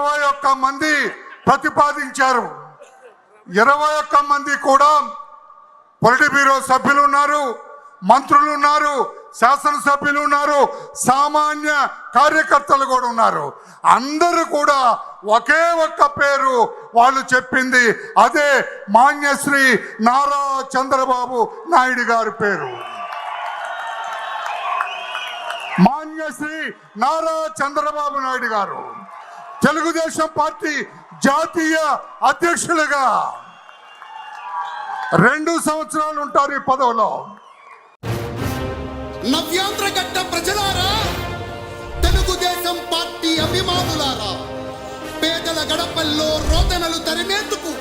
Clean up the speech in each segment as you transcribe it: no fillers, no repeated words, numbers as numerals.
21 మంది ప్రతిపాదించారు. 21 మంది కూడా పొలిట్ బ్యూరో సభ్యులు ఉన్నారు, మంత్రులు ఉన్నారు, శాసనసభ్యులు ఉన్నారు, సామాన్య కార్యకర్తలు కూడా ఉన్నారు. అందరూ కూడా ఒకే ఒక్క పేరు వాళ్ళు చెప్పింది, అదే మాన్యశ్రీ నారా చంద్రబాబు నాయుడు గారి పేరు. మాన్యశ్రీ నారా చంద్రబాబు నాయుడు గారు తెలుగుదేశం పార్టీ జాతీయ అధ్యక్షులుగా 2 సంవత్సరాలు ఉంటారు ఈ పదవిలో. నవ్యాంధ్ర గడ్డ ప్రజలారా, తెలుగుదేశం పార్టీ అభిమానులారా, పేదల గడపల్లో రోదనలు తరిమేందుకు,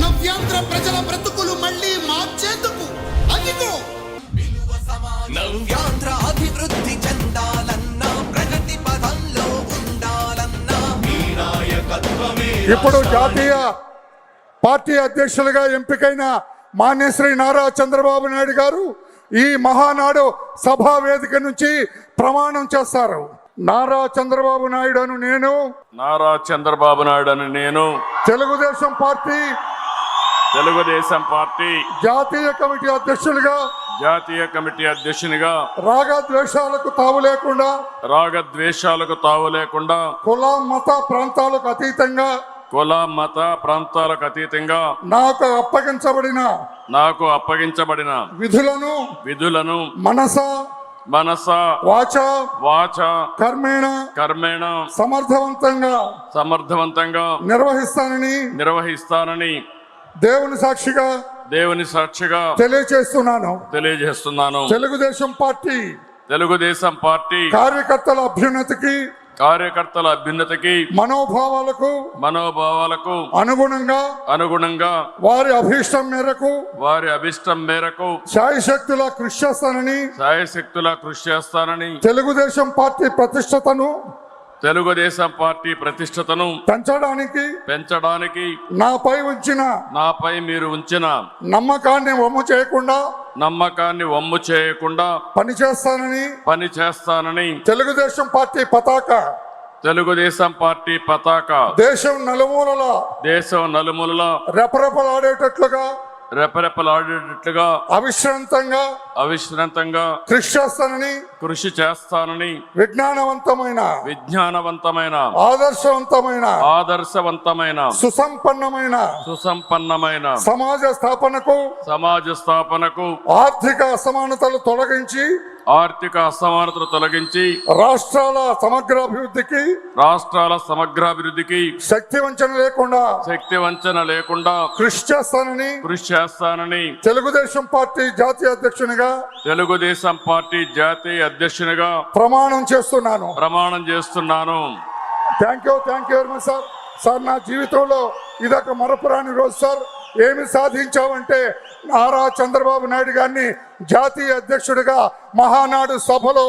నవ్యాంధ్ర ప్రజల బ్రతుకులు మళ్ళీ మార్చేందుకు అదిగో నవ్యాంధ్ర అభివృద్ధి చెందాలన్నా, ప్రగతి పదంలో ఉండాలన్నా మీ నాయకత్వమే. ఇప్పుడు జాతీయ పార్టీ అధ్యక్షులుగా ఎంపికైన మాన్యశ్రీ నారా చంద్రబాబు నాయుడు గారు ఈ మహానాడు సభా వేదిక నుంచి ప్రమాణం చేస్తారు. నారా చంద్రబాబు నాయుడు అను నేను, నారా చంద్రబాబు నాయుడు అని నేను తెలుగుదేశం పార్టీ జాతీయ కమిటీ అధ్యక్షునిగా రాగద్వేషాలకు తావు లేకుండా కుల మత ప్రాంతాలకు అతీతంగా నాకు అప్పగించబడిన విధులను మనస వాచ కర్మేణ సమర్థవంతంగా నిర్వహిస్తానని దేవుని సాక్షిగా తెలియజేస్తున్నాను. తెలుగుదేశం పార్టీ కార్యకర్తల అభ్యున్నతికి మనోభావాలకు అనుగుణంగా వారి అభీష్టం మేరకు శాయశక్తులా కృషి చేస్తానని తెలుగుదేశం పార్టీ ప్రతిష్టతను పెంచడానికి నాపై మీరు ఉంచిన నమ్మకాన్ని వమ్ము చేయకుండా పనిచేస్తానని తెలుగుదేశం పార్టీ పతాక దేశం నలుమూలల రెపరెపలాడేటట్లుగా అవిశ్రాంతంగా కృషి చేస్తానని విజ్ఞానవంతమైన ఆదర్శవంతమైన సుసంపన్నమైన సమాజ స్థాపనకు ఆర్థిక అసమానతలు తొలగించి రాష్ట్రాల సమగ్రాభివృద్ధికి శక్తి వంచన లేకుండా కృషి చేస్తానని తెలుగుదేశం పార్టీ జాతీయ అధ్యక్షునిగా ప్రమాణం చేస్తున్నాను. Thank you very much sir. నా జీవితంలో ఇదొక మరపురాని రోజు సార్. ఏమి సాధించామంటే నారా చంద్రబాబు నాయుడు గారిని జాతీయ అధ్యక్షుడిగా మహానాడు సభలో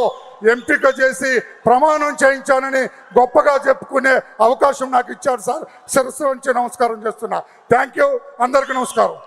ఎంపిక చేసి ప్రమాణం చేయించానని గొప్పగా చెప్పుకునే అవకాశం నాకు ఇచ్చారు సార్. శిరస్సు వంచి నమస్కారం చేస్తున్నా. Thank you. అందరికీ నమస్కారం.